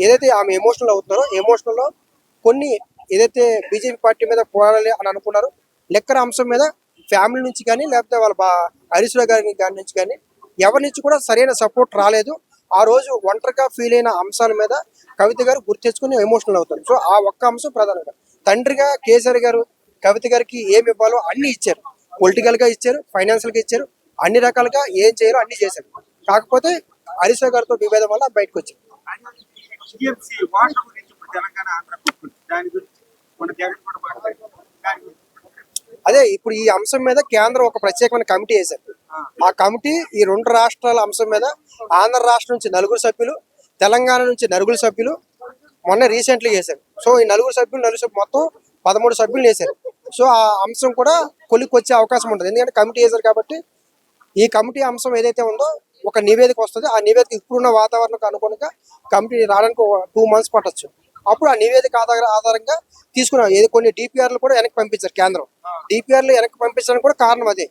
ఏదైతే ఆమె ఎమోషనల్ అవుతున్నారో ఎమోషనల్లో కొన్ని ఏదైతే బీజేపీ పార్టీ మీద పోరాడాలి అని అనుకున్నారు లెక్కర అంశం మీద ఫ్యామిలీ నుంచి కానీ లేకపోతే వాళ్ళ హరీష్ రావు గారి నుంచి కానీ ఎవరి నుంచి కూడా సరైన సపోర్ట్ రాలేదు. ఆ రోజు ఒంటరిగా ఫీల్ అయిన అంశాల మీద కవిత గారు గుర్తు తెచ్చుకుని ఎమోషనల్ అవుతారు. సో ఆ ఒక్క అంశం ప్రధానంగా తండ్రిగా కేసీఆర్ గారు కవిత గారికి ఏమి ఇవ్వాలో అన్ని ఇచ్చారు. పొలిటికల్ గా ఇచ్చారు, ఫైనాన్షియల్ గా ఇచ్చారు, అన్ని రకాలుగా ఏం చేయాలో అన్ని చేశారు. కాకపోతే హరీష్ రావు గారితో విభేదం వల్ల బయటకు వచ్చింది. అదే ఇప్పుడు ఈ అంశం మీద కేంద్రం ఒక ప్రత్యేకమైన కమిటీ వేశారు. ఆ కమిటీ ఈ రెండు రాష్ట్రాల అంశం మీద ఆంధ్ర రాష్ట్రం నుంచి 9 సభ్యులు, తెలంగాణ నుంచి 9 సభ్యులు మొన్న రీసెంట్లీ చేశారు. సో ఈ 9 సభ్యులు మొత్తం 13 సభ్యులు వేశారు. సో ఆ అంశం కూడా కొలిక్కొచ్చే అవకాశం ఉంటుంది. ఎందుకంటే కమిటీ వేశారు కాబట్టి ఈ కమిటీ అంశం ఏదైతే ఉందో ఒక నివేదిక వస్తుంది. ఆ నివేదిక ఇప్పుడున్న వాతావరణానికి అనుగుణంగా కమిటీ రావడానికి 2 months పట్టొచ్చు. అప్పుడు ఆ నివేదిక ఆధారంగా తీసుకున్నాం. కొన్ని డిపిఆర్లు కూడా వెనక్కి పంపించారు కేంద్రం. డిపిఆర్లు వెనక్కి పంపించడానికి కూడా కారణం అదే.